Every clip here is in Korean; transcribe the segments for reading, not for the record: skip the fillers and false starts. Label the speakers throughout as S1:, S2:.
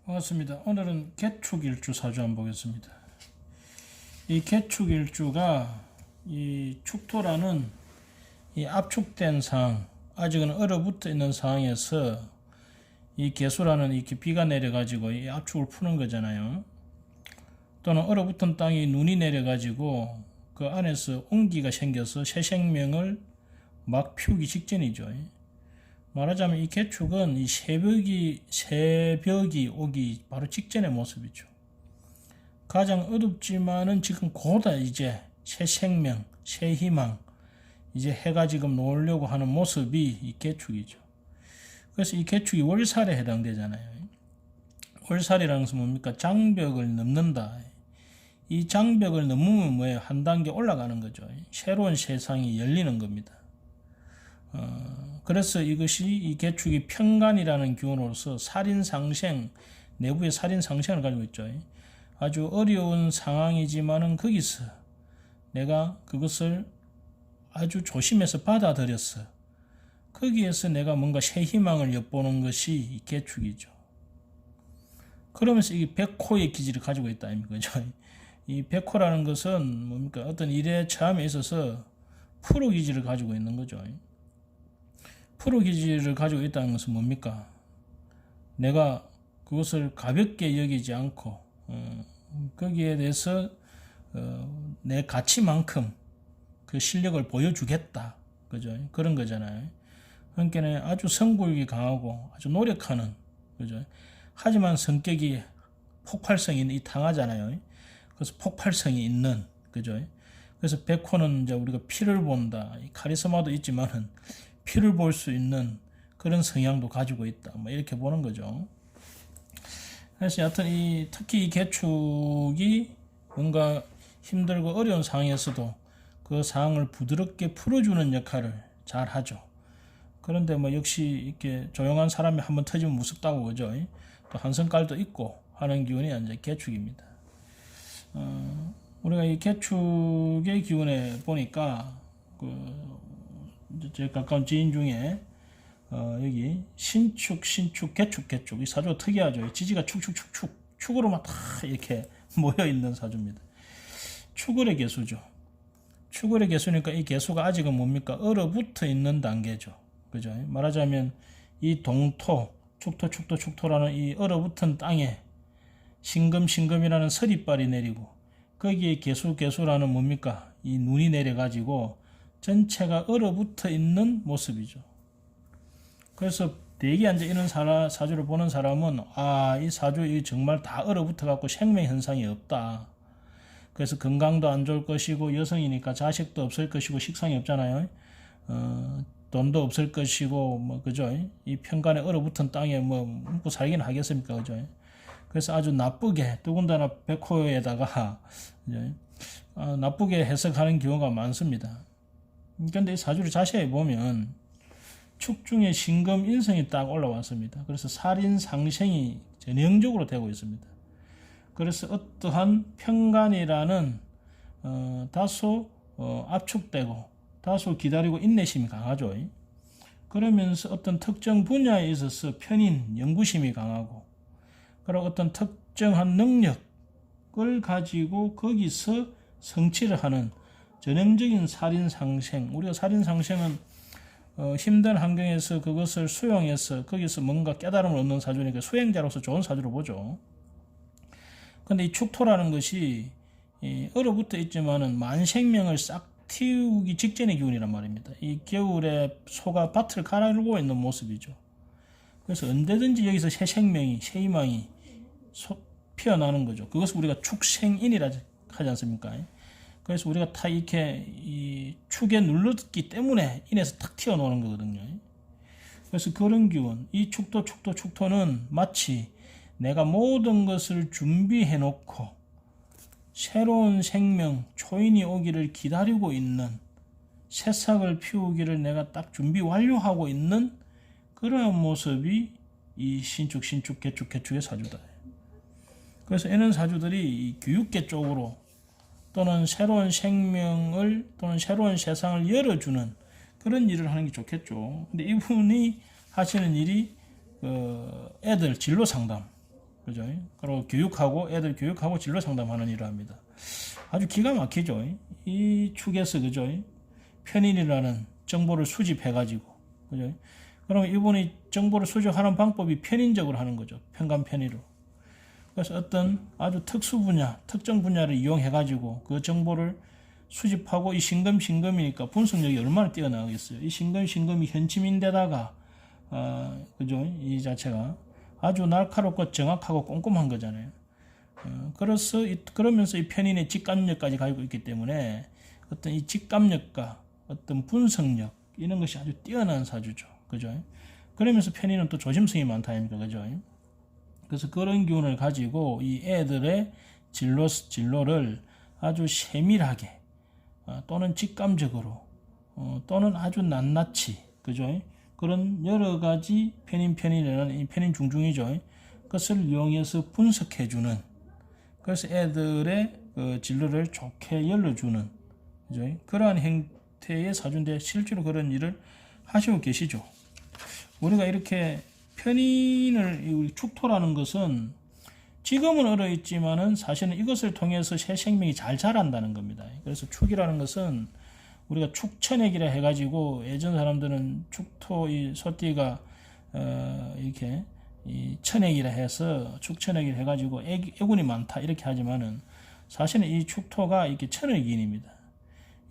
S1: 반갑습니다. 오늘은 개축일주 사주 한번 보겠습니다. 이 개축일주가 이 축토라는 이 압축된 상황, 아직은 얼어붙어 있는 상황에서 이 개수라는 이렇게 비가 내려가지고 이 압축을 푸는 거잖아요. 또는 얼어붙은 땅에 눈이 내려가지고 그 안에서 온기가 생겨서 새 생명을 막 피우기 직전이죠. 말하자면 이 개축은 이 새벽이 오기 바로 직전의 모습이죠. 가장 어둡지만은 지금 고다 이제 새 생명, 새 희망, 이제 해가 지금 놓으려고 하는 모습이 이 개축이죠. 그래서 이 개축이 월살에 해당되잖아요. 월살이라는 것은 뭡니까? 장벽을 넘는다. 이 장벽을 넘으면 뭐예요? 한 단계 올라가는 거죠. 새로운 세상이 열리는 겁니다. 그래서 이것이 이 개축이 편간이라는 기운으로서 살인상생, 내부의 살인상생을 가지고 있죠. 아주 어려운 상황이지만은 거기서 내가 그것을 아주 조심해서 받아들였어. 거기에서 내가 뭔가 새 희망을 엿보는 것이 이 개축이죠. 그러면서 이 백호의 기질을 가지고 있다 아닙니까? 이 백호라는 것은 뭡니까? 어떤 일에 처함에 있어서 프로 기질을 가지고 있는 거죠. 프로 기질을 가지고 있다는 것은 뭡니까? 내가 그것을 가볍게 여기지 않고 거기에 대해서 내 가치만큼 그 실력을 보여주겠다. 그죠? 그런 거잖아요. 그러니까 아주 성불이 강하고 아주 노력하는, 그죠? 하지만 성격이 폭발성이 있는, 이 당하잖아요. 그래서 폭발성이 있는, 그죠? 그래서 백호는 이제 우리가 피를 본다. 카리스마도 있지만은 피를 볼 수 있는 그런 성향도 가지고 있다. 뭐 이렇게 보는 거죠. 그래서 여하튼 특히 이 개축이 뭔가 힘들고 어려운 상황에서도 그 상황을 부드럽게 풀어주는 역할을 잘 하죠. 그런데 뭐 역시 이렇게 조용한 사람이 한번 터지면 무섭다고 그죠. 또 한성깔도 있고 하는 기운이 이제 개축입니다. 우리가 이 개축의 기운에 보니까 제 가까운 지인 중에 여기 신축, 개축 이 사주가 특이하죠. 지지가 축으로만 다 이렇게 모여 있는 사주입니다. 축월의 개수죠. 축월의 개수니까 이 개수가 아직은 뭡니까? 얼어붙어 있는 단계죠. 그죠? 말하자면 이 동토, 축토라는 이 얼어붙은 땅에 신금이라는 서리발이 내리고 거기에 개수라는 뭡니까? 이 눈이 내려가지고 전체가 얼어붙어 있는 모습이죠. 그래서 대기 앉아 있는 사주를 보는 사람은 이 사주 정말 다 얼어붙어 갖고 생명 현상이 없다. 그래서 건강도 안 좋을 것이고 여성이니까 자식도 없을 것이고 식상이 없잖아요. 돈도 없을 것이고 뭐 그죠? 이 편간에 얼어붙은 땅에 뭐 묵고 살기는 하겠습니까, 그죠? 그래서 아주 나쁘게 더군다나 백호에다가 나쁘게 해석하는 경우가 많습니다. 그런데 이 사주를 자세히 보면 축 중에 신금 인성이 딱 올라왔습니다. 그래서 살인 상생이 전형적으로 되고 있습니다. 그래서 어떠한 편간이라는 다소 압축되고 다소 기다리고 인내심이 강하죠. 그러면서 어떤 특정 분야에 있어서 편인 연구심이 강하고 그리고 어떤 특정한 능력을 가지고 거기서 성취를 하는 전형적인 살인상생. 우리가 살인상생은 힘든 환경에서 그것을 수용해서 거기서 뭔가 깨달음을 얻는 사주니까 수행자로서 좋은 사주로 보죠. 근데 이 축토라는 것이 얼어붙어 있지만은 만생명을 싹 틔우기 직전의 기운이란 말입니다. 이 겨울에 소가 밭을 갈아르고 있는 모습이죠. 그래서 언제든지 여기서 새 생명이, 새 희망이 피어나는 거죠. 그것을 우리가 축생인이라 하지 않습니까? 그래서 우리가 다 이렇게 이 축에 눌렀기 때문에 인해서 탁 튀어나오는 거거든요. 그래서 그런 기운, 이 축토는 마치 내가 모든 것을 준비해 놓고 새로운 생명, 초인이 오기를 기다리고 있는 새싹을 피우기를 내가 딱 준비 완료하고 있는 그런 모습이 이 신축, 개축의 사주다. 그래서 이런 사주들이 이 교육계 쪽으로 또는 새로운 생명을 또는 새로운 세상을 열어주는 그런 일을 하는 게 좋겠죠. 근데 이분이 하시는 일이 애들 진로 상담, 그죠? 그리고 교육하고 애들 교육하고 진로 상담하는 일을 합니다. 아주 기가 막히죠. 이 축에서 그죠? 편인이라는 정보를 수집해가지고 그죠? 그러면 이분이 정보를 수집하는 방법이 편인적으로 하는 거죠. 편간 편의로. 그래서 어떤 아주 특수 분야, 특정 분야를 이용해가지고 그 정보를 수집하고 이 신금이니까 분석력이 얼마나 뛰어나겠어요. 이 신금이 현침인데다가 그죠? 이 자체가 아주 날카롭고 정확하고 꼼꼼한 거잖아요. 그러면서 이 편인의 직감력까지 가지고 있기 때문에 어떤 이 직감력과 어떤 분석력 이런 것이 아주 뛰어난 사주죠. 그죠? 그러면서 편인은 또 조심성이 많다 아닙니까? 그죠? 그래서 그런 기운을 가지고 이 애들의 진로를 아주 세밀하게 또는 직감적으로 또는 아주 낱낱이 그죠? 그런 여러 가지 편인이라는 이 편인 중중이죠. 그것을 이용해서 분석해주는 그래서 애들의 그 진로를 좋게 열어주는 그죠? 그러한 형태의 사주인데 실제로 그런 일을 하시고 계시죠. 우리가 이렇게 편인을 축토라는 것은 지금은 얼어있지만은 사실은 이것을 통해서 새 생명이 잘 자란다는 겁니다. 그래서 축이라는 것은 우리가 축천액이라 해가지고 예전 사람들은 축토 이 소띠가 이렇게 이 천액이라 해서 축천액이라 해가지고 애군이 많다 이렇게 하지만은 사실은 이 축토가 이렇게 천의기인입니다.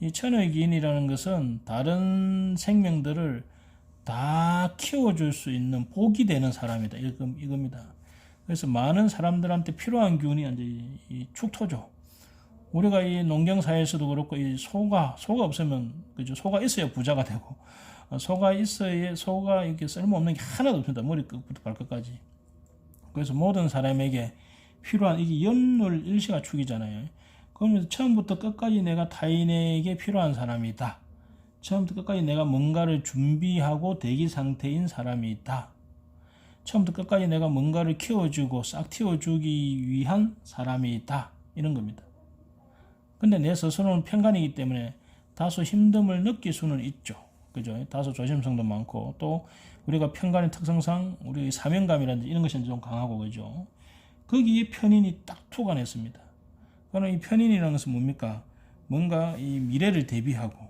S1: 이 천의기인이라는 것은 다른 생명들을 다 키워줄 수 있는 복이 되는 사람이다. 이겁니다. 그래서 많은 사람들한테 필요한 기운이 이제 이 축토죠. 우리가 이 농경사에서도 그렇고 이 소가 없으면 그죠? 소가 있어야 부자가 되고 소가 있어야 소가 이렇게 쓸모없는 게 하나도 없습니다. 머리끝부터 발끝까지. 그래서 모든 사람에게 필요한 이게 연월 일시가 축이잖아요. 그러면서 처음부터 끝까지 내가 타인에게 필요한 사람이다. 처음부터 끝까지 내가 뭔가를 준비하고 대기 상태인 사람이다. 처음부터 끝까지 내가 뭔가를 키워주고 싹 틔워주기 위한 사람이다. 이런 겁니다. 근데 내 스스로는 편간이기 때문에 다소 힘듦을 느낄 수는 있죠. 그죠? 다소 조심성도 많고 또 우리가 편간의 특성상 우리 사명감이라든지 이런 것이 좀 강하고 그죠? 거기에 편인이 딱 투관했습니다. 그럼 이 편인이라는 것은 뭡니까? 뭔가 이 미래를 대비하고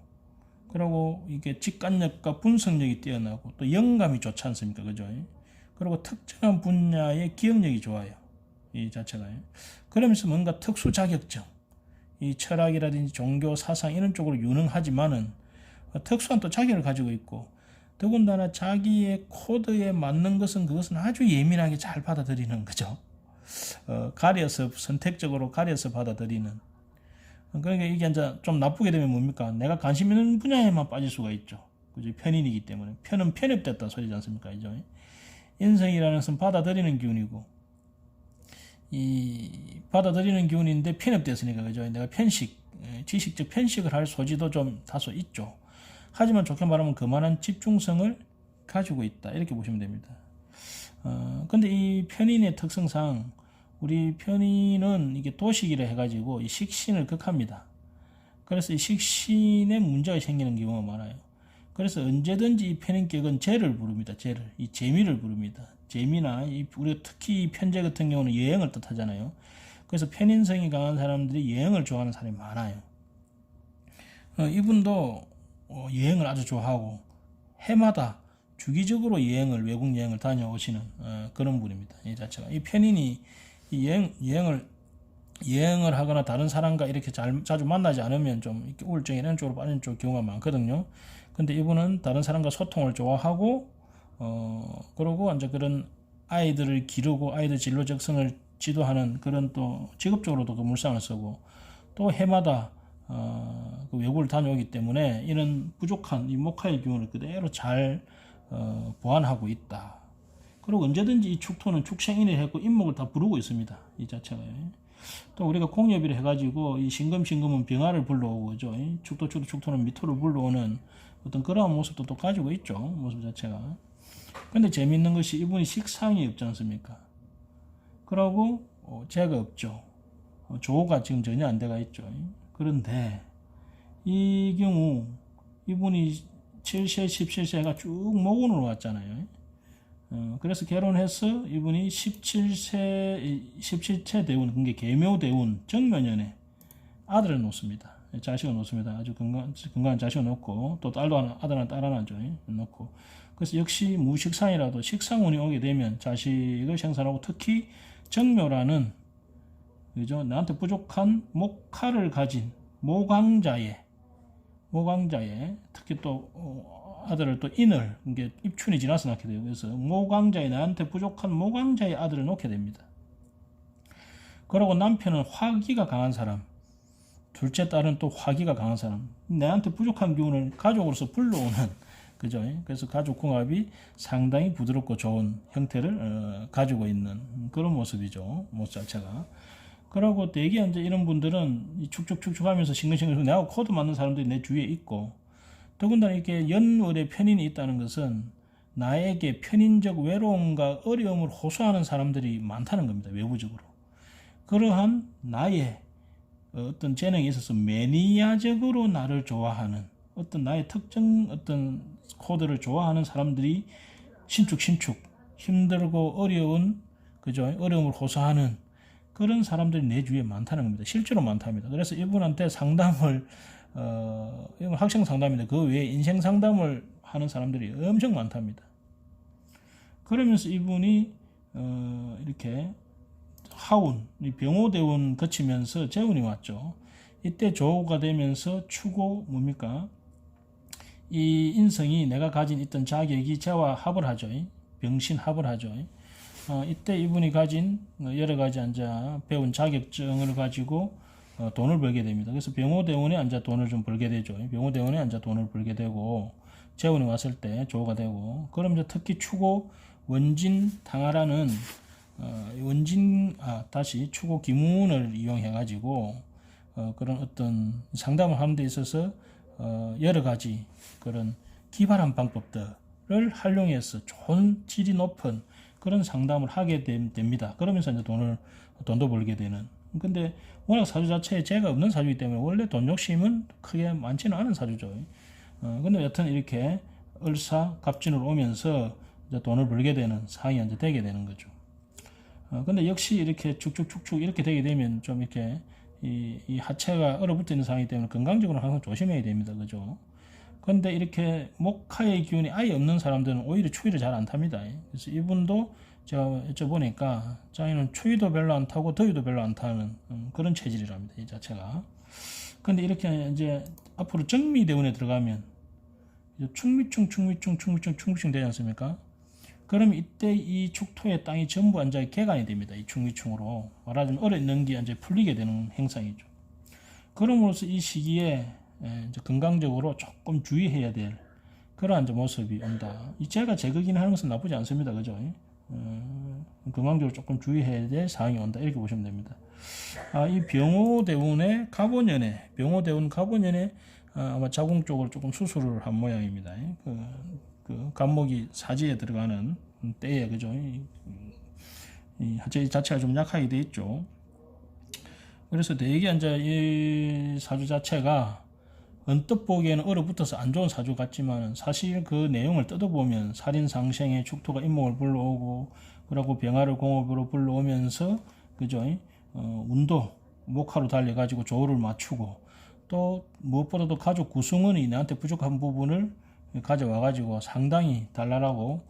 S1: 그리고 이게 직관력과 분석력이 뛰어나고 또 영감이 좋지 않습니까? 그죠? 그리고 특정한 분야의 기억력이 좋아요. 이 자체가. 그러면서 뭔가 특수 자격증, 이 철학이라든지 종교, 사상 이런 쪽으로 유능하지만은 특수한 또 자격을 가지고 있고 더군다나 자기의 코드에 맞는 그것은 아주 예민하게 잘 받아들이는 거죠. 가려서 선택적으로 가려서 받아들이는. 그러니까 이게 이제 좀 나쁘게 되면 뭡니까? 내가 관심 있는 분야에만 빠질 수가 있죠. 그죠? 편인이기 때문에. 편은 편협됐다 소리지 않습니까? 이죠? 인성이라는 것은 받아들이는 기운이고, 이 받아들이는 기운인데 편협됐으니까, 그죠? 내가 지식적 편식을 할 소지도 좀 다소 있죠. 하지만 좋게 말하면 그만한 집중성을 가지고 있다. 이렇게 보시면 됩니다. 근데 이 편인의 특성상 우리 편인은 이게 도식이라 해가지고 이 식신을 극합니다. 그래서 이 식신에 문제가 생기는 경우가 많아요. 그래서 언제든지 이 편인격은 재를 부릅니다. 이 재미를 부릅니다. 재미나 우리가 특히 이 편재 같은 경우는 여행을 뜻하잖아요. 그래서 편인성이 강한 사람들이 여행을 좋아하는 사람이 많아요. 이분도 여행을 아주 좋아하고 해마다 주기적으로 외국 여행을 다녀오시는 그런 분입니다. 이 자체가 이 편인이 이 여행을 하거나 다른 사람과 이렇게 자주 만나지 않으면 좀 이렇게 우울증 이런 쪽으로 빠지는 경우가 많거든요. 근데 이분은 다른 사람과 소통을 좋아하고 그러고 이제 그런 아이들을 기르고 아이들 진로 적성을 지도하는 그런 또 직업적으로도 그 물상을 쓰고 또 해마다 그 외국을 다녀오기 때문에 이런 부족한 이 목화의 기운을 그대로 잘 보완하고 있다. 그리고 언제든지 이 축토는 축생인을 했고 인목을 다 부르고 있습니다. 이 자체가. 또 우리가 공엽이라 해가지고 이 신금은 병화를 불러오고 그죠? 축토는 미토를 불러오는 어떤 그러한 모습도 또 가지고 있죠. 모습 자체가. 근데 재밌는 것이 이분이 식상이 없지 않습니까? 그러고 재가 없죠. 조가 지금 전혀 안 돼가 있죠. 그런데 이 경우 이분이 7세, 17세가 쭉 모근으로 왔잖아요. 그래서 결혼해서 이분이 17세 대운, 그게 계묘대운 정묘년에 아들을 놓습니다. 자식을 놓습니다. 아주 건강한 자식을 놓고, 또 딸도 하나, 아들 하나, 딸 하나죠. 놓고. 그래서 역시 무식상이라도 식상운이 오게 되면 자식을 생산하고, 특히 정묘라는, 그죠? 나한테 부족한 목화를 가진 모강자에, 특히 또 아들을 또 인을, 이게 입춘이 지나서 낳게 돼요. 그래서 모강자에, 나한테 부족한 모강자의 아들을 놓게 됩니다. 그리고 남편은 화기가 강한 사람, 둘째 딸은 또 화기가 강한 사람, 내한테 부족한 기운을 가족으로서 불러오는, 그죠? 그래서 가족 궁합이 상당히 부드럽고 좋은 형태를 가지고 있는 그런 모습이죠. 모습 자체가. 그리고 대개 이제 이런 분들은 축축축축 하면서 싱글싱글, 내하고 코드 맞는 사람들이 내 주위에 있고, 더군다나 이렇게 연월에 편인이 있다는 것은 나에게 편인적 외로움과 어려움을 호소하는 사람들이 많다는 겁니다. 외부적으로. 그러한 나의 어떤 재능에 있어서 매니아적으로 나를 좋아하는, 어떤 나의 특정 어떤 코드를 좋아하는 사람들이 신축 힘들고 어려운, 그죠? 어려움을 호소하는 그런 사람들이 내 주위에 많다는 겁니다. 실제로 많답니다. 그래서 이분한테 상담을 이건 학생 상담인데 그 외에 인생 상담을 하는 사람들이 엄청 많답니다. 그러면서 이분이 이렇게 하운, 병호대운 거치면서 재운이 왔죠. 이때 조우가 되면서 추고 뭡니까? 이 인성이 내가 가진 있던 자격이 재와 합을 하죠. 병신 합을 하죠. 이때 이분이 가진 여러 가지 앉아 배운 자격증을 가지고 돈을 벌게 됩니다. 그래서 병호대운에 앉아 돈을 좀 벌게 되죠. 병호대운에 앉아 돈을 벌게 되고, 재운이 왔을 때 조우가 되고, 그럼 이제 특히 추고 원진 당하라는 다시 추고 기문을 이용해 가지고 그런 어떤 상담을 하는 데 있어서 여러 가지 그런 기발한 방법들을 활용해서 좋은 질이 높은 그런 상담을 하게 됩니다. 그러면서 이제 돈도 벌게 되는. 근데 워낙 사주 자체에 재가 없는 사주이기 때문에 원래 돈 욕심은 크게 많지는 않은 사주죠. 근데 여튼 이렇게 을사갑진으로 오면서 이제 돈을 벌게 되는 상황이 이제 되게 되는 거죠. 근데 역시 이렇게 축축축축 이렇게 되게 되면 좀 이렇게 이 하체가 얼어붙어 있는 상황이기 때문에 건강적으로 항상 조심해야 됩니다. 그죠? 근데 이렇게 목화의 기운이 아예 없는 사람들은 오히려 추위를 잘 안 탑니다. 그래서 이분도 제가 여쭤보니까 자기는 추위도 별로 안 타고 더위도 별로 안 타는 그런 체질이랍니다. 이 자체가. 근데 이렇게 이제 앞으로 정미대운에 들어가면 충미충 되지 않습니까? 그럼 이때 이 축토의 땅이 전부 완전히 개간이 됩니다. 이 충미충으로. 말하자면 얼어있는 게 이제 풀리게 되는 행상이죠. 그럼으로써 이 시기에 이제 건강적으로 조금 주의해야 될 그러한 이제 모습이 온다. 이 재가 제거긴 하는 것은 나쁘지 않습니다. 그죠? 건강적으로 조금 주의해야 될 사항이 온다. 이렇게 보시면 됩니다. 이 병호대운의 갑오년에, 아마 자궁 쪽으로 조금 수술을 한 모양입니다. 그 간목이 사지에 들어가는 때에, 그죠? 이 하체 자체가 좀 약하게 돼 있죠. 그래서 대개 이제 이 사주 자체가 언뜻 보기에는 얼어붙어서 안 좋은 사주 같지만 사실 그 내용을 뜯어보면 살인상생의 축토가 인목을 불러오고, 그리고 병화를 공업으로 불러오면서, 그죠? 운도 목화로 달려가지고 조우를 맞추고, 또 무엇보다도 가족 구성원이 나한테 부족한 부분을 가져와가지고 상당히 달랄하고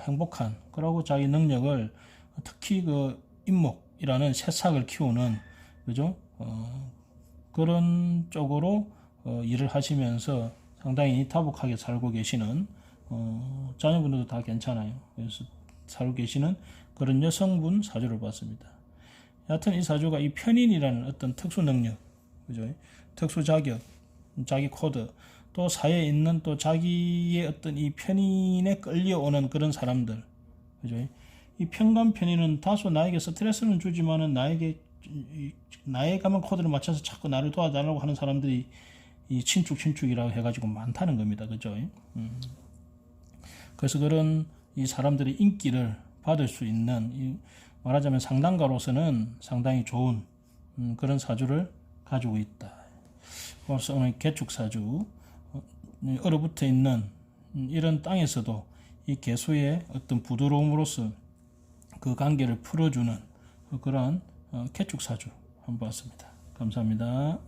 S1: 행복한, 그리고 자기 능력을 특히 그 인목이라는 새싹을 키우는, 그죠? 그런 쪽으로 일을 하시면서 상당히 타복하게 살고 계시는 자녀분들도 다 괜찮아요. 그래서 살고 계시는 그런 여성분 사주를 봤습니다. 여하튼 이 사주가 이 편인이라는 어떤 특수 능력, 그죠? 특수 자격, 자기 코드, 또 사회에 있는 또 자기의 어떤 이 편인에 끌려오는 그런 사람들, 그죠? 이 편관 편인은 다소 나에게 스트레스는 주지만은 나의 가면 코드를 맞춰서 자꾸 나를 도와달라고 하는 사람들이 이 친축이라고 해가지고 많다는 겁니다. 그죠? 그래서 그런 이 사람들의 인기를 받을 수 있는, 말하자면 상담가로서는 상당히 좋은 그런 사주를 가지고 있다. 그래서 오늘 개축사주, 얼어붙어 있는 이런 땅에서도 이 개수의 어떤 부드러움으로써 그 관계를 풀어주는 그런 개축 사주 한번 봤습니다. 감사합니다.